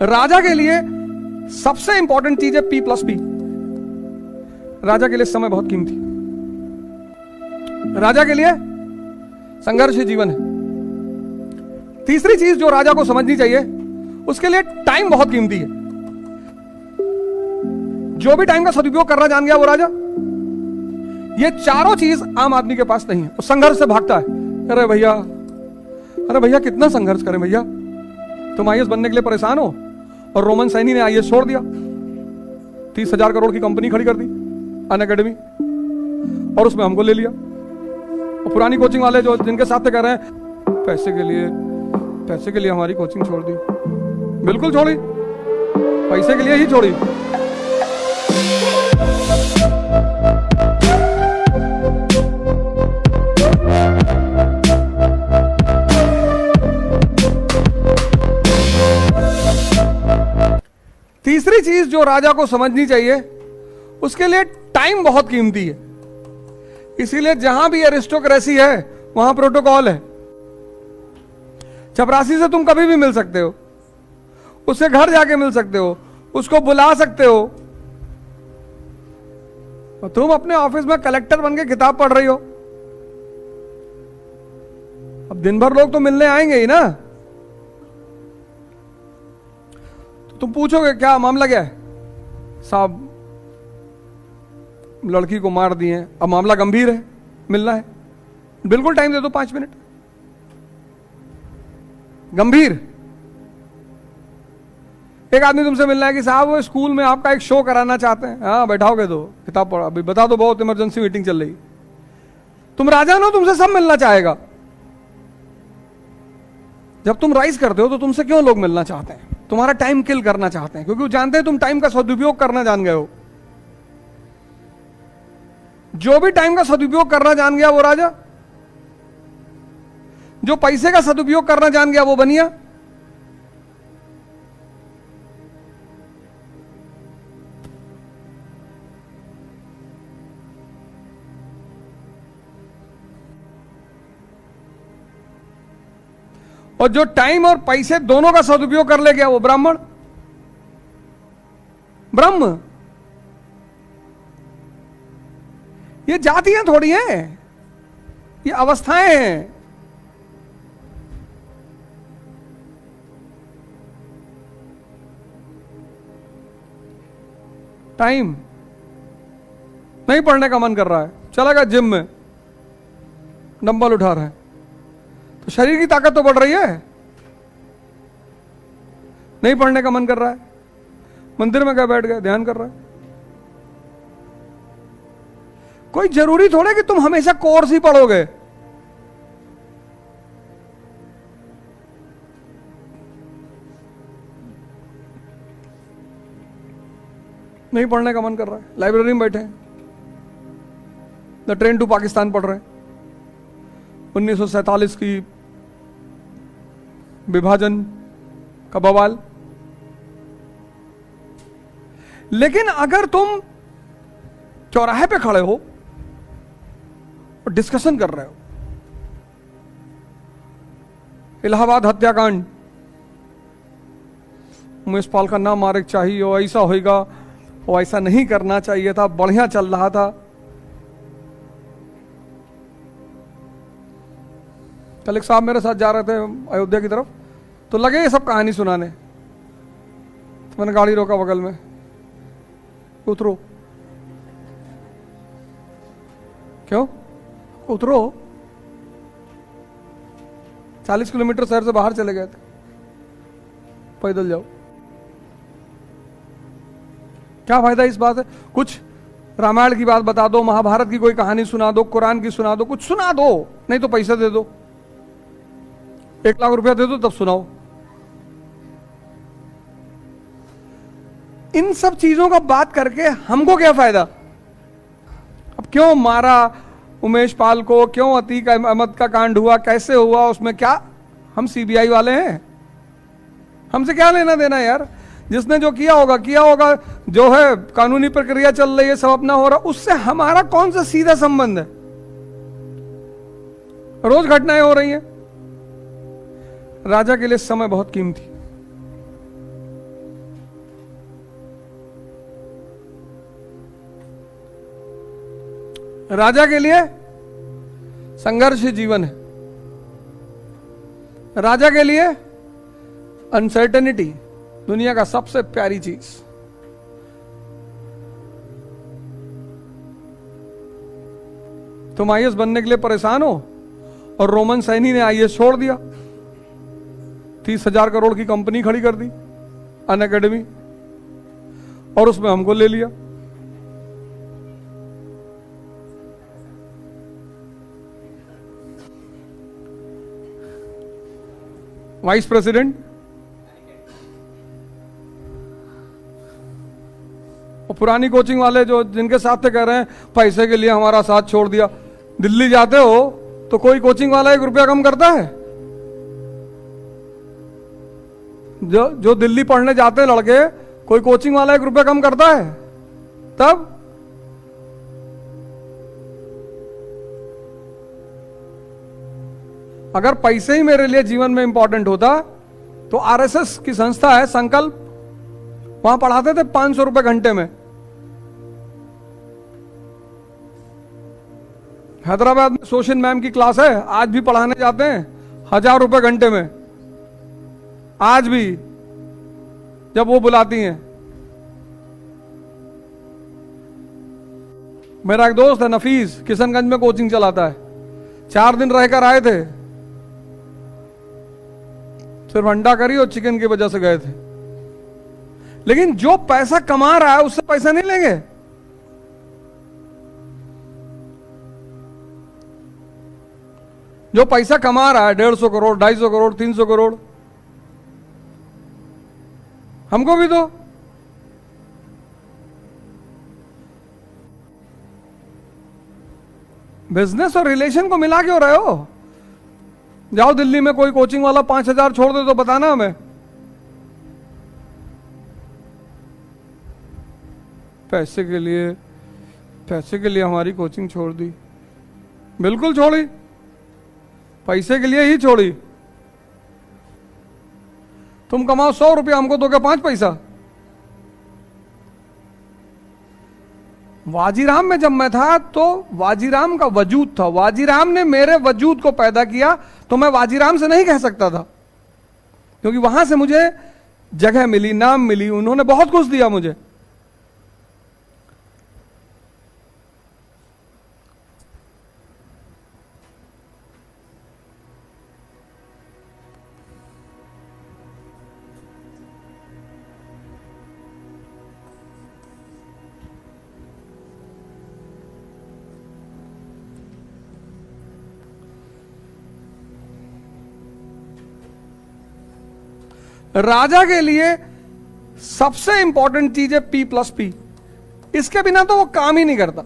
राजा के लिए सबसे इंपॉर्टेंट चीज है P+P। राजा के लिए समय बहुत कीमती। राजा के लिए संघर्ष जीवन है। तीसरी चीज जो राजा को समझनी चाहिए, उसके लिए टाइम बहुत कीमती है। जो भी टाइम का सदुपयोग करना जान गया वो राजा। ये चारों चीज आम आदमी के पास नहीं है। वो संघर्ष से भागता है। अरे भैया कितना संघर्ष करें भैया। तुम आईएएस बनने के लिए परेशान हो और रोमन सैनी ने आईएएस छोड़ दिया, 30,000 करोड़ की कंपनी खड़ी कर दी अनअकैडमी, और उसमें हमको ले लिया। और पुरानी कोचिंग वाले जो जिनके साथ कह रहे हैं पैसे के लिए हमारी कोचिंग छोड़ दी। बिल्कुल छोड़ी, पैसे के लिए ही छोड़ी। तीसरी चीज जो राजा को समझनी चाहिए, उसके लिए टाइम बहुत कीमती है। इसीलिए जहां भी एरिस्टोक्रेसी है वहां प्रोटोकॉल है। चपरासी से तुम कभी भी मिल सकते हो, उससे घर जाके मिल सकते हो, उसको बुला सकते हो। और तुम अपने ऑफिस में कलेक्टर बन के किताब पढ़ रही हो। अब दिन भर लोग तो मिलने आएंगे ही ना। तो तुम पूछोगे क्या मामला क्या है? साहब लड़की को मार दिए, अब मामला गंभीर है, मिलना है। बिल्कुल टाइम दे दो, 5 मिनट। गंभीर। एक आदमी तुमसे मिलना है कि साहब वो स्कूल में आपका एक शो कराना चाहते हैं। हाँ बैठाओगे तो किताब पढ़ा, अभी बता दो बहुत इमरजेंसी मीटिंग चल रही। तुम राजा हो, तुमसे सब मिलना चाहेगा। जब तुम राइज करते हो तो तुमसे क्यों लोग मिलना चाहते हैं? तुम्हारा टाइम किल करना चाहते हैं, क्योंकि वो जानते हैं तुम टाइम का सदुपयोग करना जान गए हो। जो भी टाइम का सदुपयोग करना जान गया वो राजा। जो पैसे का सदुपयोग करना जान गया वो बनिया। और जो टाइम और पैसे दोनों का सदुपयोग कर ले गया वो ब्राह्मण, ब्रह्म। ये जातियां थोड़ी हैं, ये अवस्थाएं हैं। टाइम नहीं पढ़ने का मन कर रहा है, चला गया जिम में, डंबल उठा रहा है, तो शरीर की ताकत तो बढ़ रही है। नहीं पढ़ने का मन कर रहा है, मंदिर में गए, बैठ गए, ध्यान कर रहा है। कोई जरूरी थोड़ा कि तुम हमेशा कोर्स ही पढ़ोगे। नहीं पढ़ने का मन कर रहा है, लाइब्रेरी में बैठे हैं, द ट्रेन टू पाकिस्तान पढ़ रहे हैं, 1947 की विभाजन का बवाल। लेकिन अगर तुम चौराहे पे खड़े हो और डिस्कशन कर रहे हो, इलाहाबाद हत्याकांड, उमेश पाल का नाम मारे चाहिए, वो ऐसा होगा, वो ऐसा नहीं करना चाहिए था, बढ़िया चल रहा था। कल एक साहब मेरे साथ जा रहे थे अयोध्या की तरफ, तो लगे ये सब कहानी सुनाने। तो मैंने गाड़ी रोका बगल में, उतरो। क्यों? उतरो। 40 किलोमीटर शहर से बाहर चले गए थे, पैदल जाओ। क्या फायदा इस बात है? कुछ रामायण की बात बता दो, महाभारत की कोई कहानी सुना दो, कुरान की सुना दो, कुछ सुना दो, नहीं तो पैसे दे दो, 1 लाख रुपया दे दो तब सुनाओ। इन सब चीजों का बात करके हमको क्या फायदा? अब क्यों मारा उमेश पाल को, क्यों अतीक अहमद का कांड हुआ, कैसे हुआ, उसमें क्या? हम सीबीआई वाले हैं, हमसे क्या लेना देना यार? जिसने जो किया होगा, जो है कानूनी प्रक्रिया चल रही है, सब अपना हो रहा, उससे हमारा कौन सा सीधा संबंध है? रोज घटनाएं हो रही हैं। राजा के लिए समय बहुत कीमती। राजा के लिए संघर्ष ही जीवन है। राजा के लिए अनसर्टेनिटी दुनिया का सबसे प्यारी चीज। तुम आईएएस बनने के लिए परेशान हो और रोमन सैनी ने आईएएस छोड़ दिया, 30,000 करोड़ की कंपनी खड़ी कर दी अन अकेडमी, और उसमें हमको ले लिया। वाइस प्रेसिडेंट और पुरानी कोचिंग वाले जो जिनके साथ थे कह रहे हैं पैसे के लिए हमारा साथ छोड़ दिया। दिल्ली जाते हो तो कोई कोचिंग वाला 1 रुपया कम करता है? जो दिल्ली पढ़ने जाते हैं लड़के, कोई कोचिंग वाला 1 रुपया कम करता है? तब अगर पैसे ही मेरे लिए जीवन में इंपॉर्टेंट होता तो आरएसएस की संस्था है संकल्प, वहां पढ़ाते थे 500 रुपए घंटे में। हैदराबाद में सोशन मैम की क्लास है, आज भी पढ़ाने जाते हैं 1000 रुपए घंटे में, आज भी जब वो बुलाती हैं। मेरा एक दोस्त है नफीस, किशनगंज में कोचिंग चलाता है, 4 दिन रहकर आए थे, सिर्फ अंडा करी और चिकन की वजह से गए थे। लेकिन जो पैसा कमा रहा है उससे पैसा नहीं लेंगे। जो पैसा कमा रहा है 150 करोड़, 250 करोड़, 300 करोड़, हमको भी दो। बिजनेस और रिलेशन को मिला क्यों रहे हो? जाओ दिल्ली में कोई कोचिंग वाला 5,000 छोड़ दे तो बताना हमें। पैसे के लिए हमारी कोचिंग छोड़ दी। बिल्कुल छोड़ी, पैसे के लिए ही छोड़ी। तुम कमाओ 100 रुपया, हमको दोगे 5 पैसा। वाजीराम में जब मैं था तो वाजीराम का वजूद था, वाजीराम ने मेरे वजूद को पैदा किया, तो मैं वाजीराम से नहीं कह सकता था, क्योंकि वहां से मुझे जगह मिली, नाम मिली, उन्होंने बहुत कुछ दिया मुझे। राजा के लिए सबसे इंपॉर्टेंट चीज है P+P। इसके बिना तो वो काम ही नहीं करता।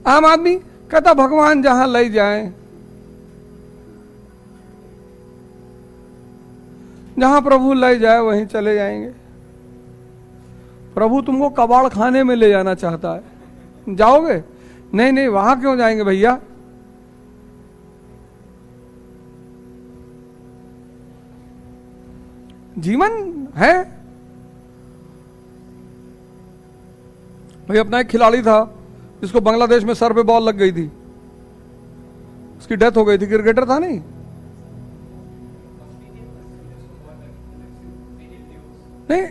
आम आदमी कहता भगवान जहां ले जाए, जहां प्रभु ले जाए वहीं चले जाएंगे। प्रभु तुमको कबाड़ खाने में ले जाना चाहता है, जाओगे? नहीं नहीं, वहां क्यों जाएंगे भैया? जीवन है। भाई अपना एक खिलाड़ी था जिसको बांग्लादेश में सर पे बॉल लग गई थी, उसकी डेथ हो गई थी। क्रिकेटर था नहीं,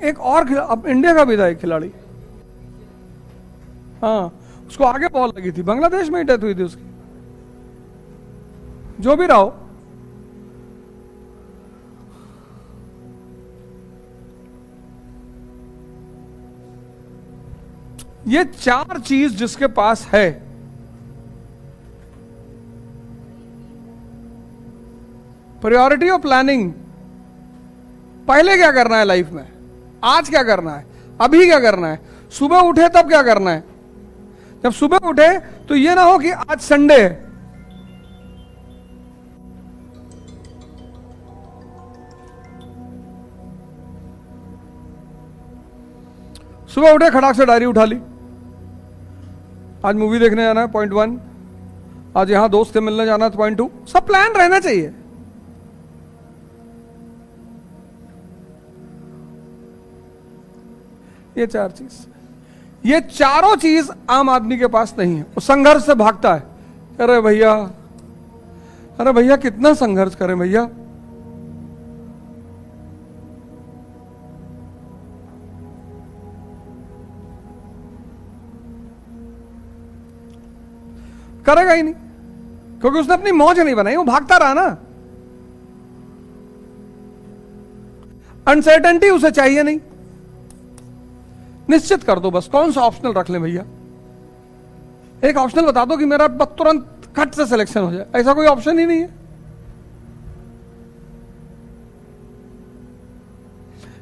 एक और अब इंडिया का भी था एक खिलाड़ी, हाँ, उसको आगे बॉल लगी थी, बांग्लादेश में ही डेथ हुई थी उसकी। जो भी रहा हो, ये 4 चीज जिसके पास है, प्रायोरिटी और प्लानिंग। पहले क्या करना है लाइफ में, आज क्या करना है, अभी क्या करना है। सुबह उठे तब क्या करना है। जब सुबह उठे तो ये ना हो कि आज संडे है, सुबह उठे खटाक से डायरी उठा ली, आज मूवी देखने जाना है पॉइंट 1, आज यहां दोस्त से मिलने जाना है पॉइंट 2। सब प्लान रहना चाहिए। ये 4 चीज, ये चारों चीज आम आदमी के पास नहीं है, वो संघर्ष से भागता है। अरे भैया कितना संघर्ष करें भैया। करेगा ही नहीं, क्योंकि उसने अपनी मौज नहीं बनाई, वो भागता रहा ना। अनसर्टेनिटी उसे चाहिए नहीं। निश्चित कर दो बस, कौन सा ऑप्शनल रख लें भैया। एक ऑप्शनल बता दो कि मेरा तुरंत खट से सिलेक्शन हो जाए, ऐसा कोई ऑप्शन ही नहीं है।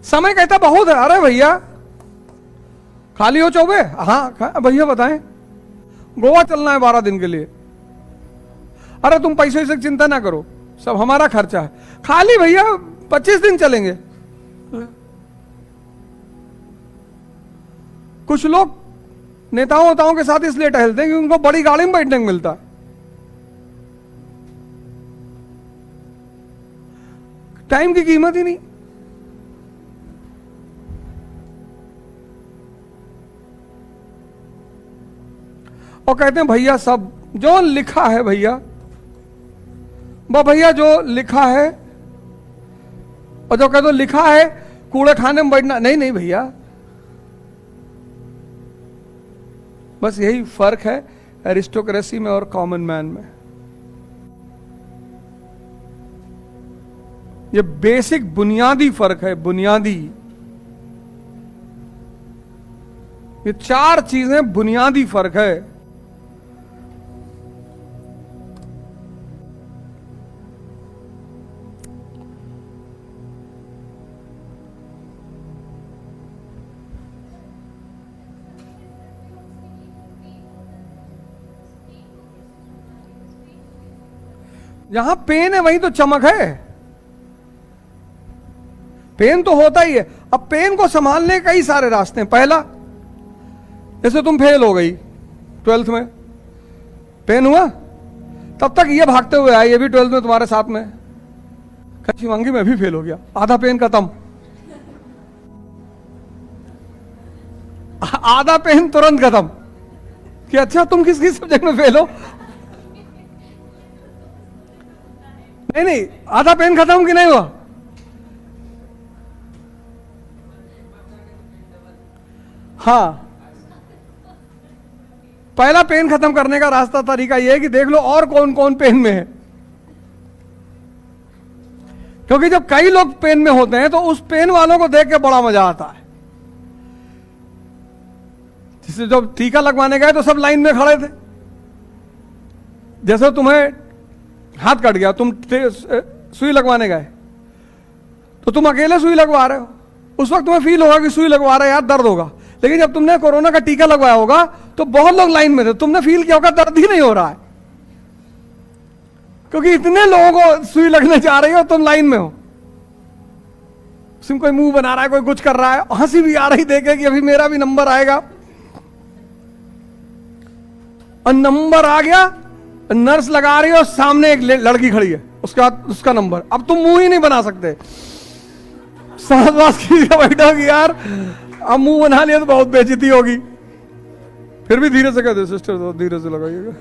समय कहता बहुत है। अरे भैया खाली हो चौबे? हाँ भैया बताएं, गोवा चलना है 12 दिन के लिए। अरे तुम पैसे से चिंता ना करो, सब हमारा खर्चा है। खाली भैया 25 दिन चलेंगे। कुछ लोग नेताओं के साथ इसलिए टहलते हैं कि उनको बड़ी गाड़ी में बैठने को मिलता है। टाइम की कीमत ही नहीं। और कहते हैं भैया सब जो लिखा है भैया, भैया जो लिखा है, और जो कहते लिखा है कूड़े खाने में बैठना नहीं भैया। बस यही फर्क है एरिस्टोक्रेसी में और कॉमन मैन में। ये बेसिक बुनियादी फर्क है, बुनियादी। ये 4 चीजें बुनियादी फर्क है। जहां पेन है वहीं तो चमक है। पेन तो होता ही है। अब पेन को संभालने के कई सारे रास्ते हैं। पहला, जैसे तुम फेल हो गई 12th में, पेन हुआ, तब तक ये भागते हुए आए, ये भी 12th में तुम्हारे साथ में, शिवांगी में भी फेल हो गया, आधा पेन खत्म। आधा पेन तुरंत खत्म कि अच्छा तुम किस किस सब्जेक्ट में फेल हो। नहीं, आधा पेन खत्म कि नहीं हुआ? हाँ, पहला पेन खत्म करने का रास्ता तरीका यह है कि देख लो और कौन कौन पेन में है। क्योंकि जब कई लोग पेन में होते हैं तो उस पेन वालों को देख के बड़ा मजा आता है। जैसे जब टीका लगवाने गए तो सब लाइन में खड़े थे। जैसे तुम्हें हाथ कट गया, तुम सुई लगवाने गए, तो तुम अकेले सुई लगवा रहे हो, उस वक्त तुम्हें फील होगा कि सुई लगवा रहे यार दर्द होगा। लेकिन जब तुमने कोरोना का टीका लगवाया होगा तो बहुत लोग लाइन में थे, तुमने फील किया होगा दर्द ही नहीं हो रहा है, क्योंकि इतने लोगों को सुई लगने जा रही हो, तुम लाइन में हो। उसमें कोई मुंह बना रहा है, कोई कुछ कर रहा है, हंसी भी आ रही देखे कि अभी मेरा भी नंबर आएगा। और नंबर आ गया, नर्स लगा रही है और सामने एक लड़की खड़ी है, उसका नंबर, अब तुम मुंह ही नहीं बना सकते। सांस बैठा कि यार अब मुंह बना लिया तो बहुत बेइज्जती होगी। फिर भी धीरे से कहते सिस्टर तो धीरे से लगाइएगा।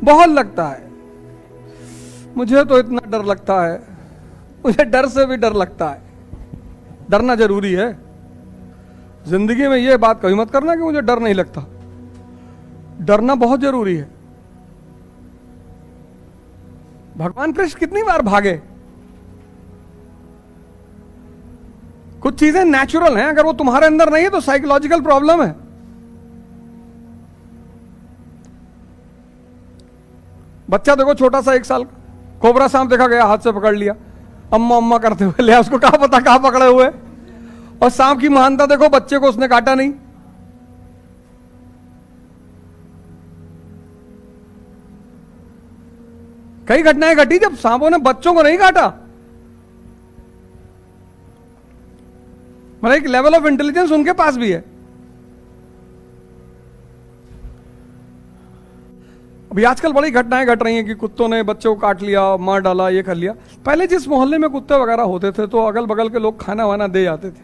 बहुत लगता है, मुझे तो इतना डर लगता है, मुझे डर से भी डर लगता है। डरना जरूरी है जिंदगी में। यह बात कभी मत करना कि मुझे डर नहीं लगता, डरना बहुत जरूरी है। भगवान कृष्ण कितनी बार भागे। कुछ चीजें नेचुरल हैं, अगर वो तुम्हारे अंदर नहीं है तो साइकोलॉजिकल प्रॉब्लम है। बच्चा देखो छोटा सा 1 साल का, कोबरा सांप देखा गया, हाथ से पकड़ लिया, अम्मा अम्मा करते हुए लिया, उसको कहा पता कहां पकड़े हुए। और सांप की महानता देखो, बच्चे को उसने काटा नहीं। कई घटनाएं घटी जब सांपों ने बच्चों को नहीं काटा। मतलब एक लेवल ऑफ इंटेलिजेंस उनके पास भी है। अभी आजकल बड़ी घटनाएं घट रही हैं कि कुत्तों ने बच्चों को काट लिया, मार डाला, ये कर लिया। पहले जिस मोहल्ले में कुत्ते वगैरह होते थे तो अगल बगल के लोग खाना वाना दे जाते थे।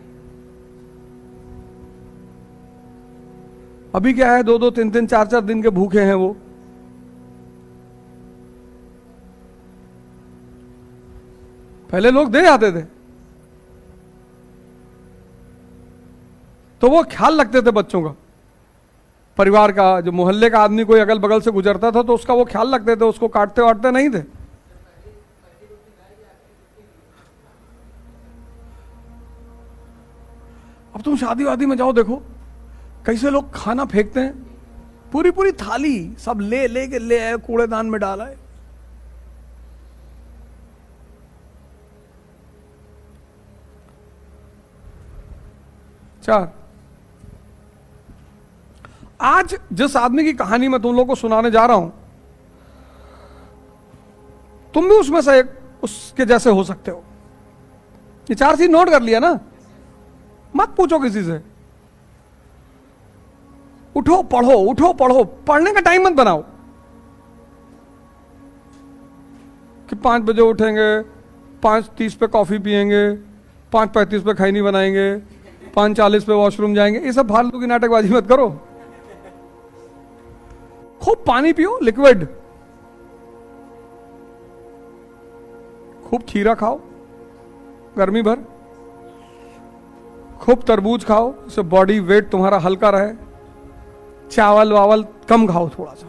अभी क्या है, 2-2, 3-3, 4-4 दिन के भूखे हैं वो। पहले लोग दे जाते थे तो वो ख्याल रखते थे बच्चों का, परिवार का। जो मोहल्ले का आदमी कोई अगल बगल से गुजरता था तो उसका वो ख्याल रखते थे, उसको काटते वाटते नहीं थे। अब तुम शादी वादी में जाओ, देखो कैसे लोग खाना फेंकते हैं, पूरी पूरी थाली सब ले लेके ले आए, कूड़ेदान में डाला है। चार, आज जिस आदमी की कहानी मैं तुम लोगों को सुनाने जा रहा हूं, तुम भी उसमें से एक उसके जैसे हो सकते हो। ये 4 चीज नोट कर लिया ना, मत पूछो किसी से। उठो पढ़ो, उठो पढ़ो, पढ़ने का टाइम मत बनाओ कि 5 बजे उठेंगे, 5:30 पे कॉफी पिएंगे, 5:35 पे खैनी बनाएंगे, 5:40 पे वॉशरूम जाएंगे। ये सब फालतू की नाटकबाजी मत करो। खूब पानी पियो, लिक्विड, खूब खीरा खाओ गर्मी भर, खूब तरबूज खाओ, इससे बॉडी वेट तुम्हारा हल्का रहे। चावल वावल कम खाओ, थोड़ा सा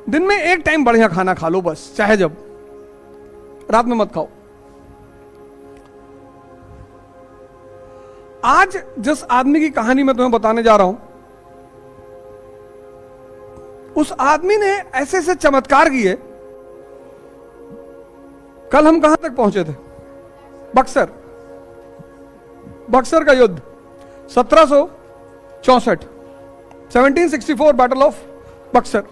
दिन में एक टाइम बढ़िया खाना खा लो बस, चाहे जब, रात में मत खाओ। आज जिस आदमी की कहानी मैं तुम्हें बताने जा रहा हूं, उस आदमी ने ऐसे ऐसे चमत्कार किए। कल हम कहां तक पहुंचे थे? बक्सर, बक्सर का युद्ध 1764, 1764 बैटल ऑफ बक्सर।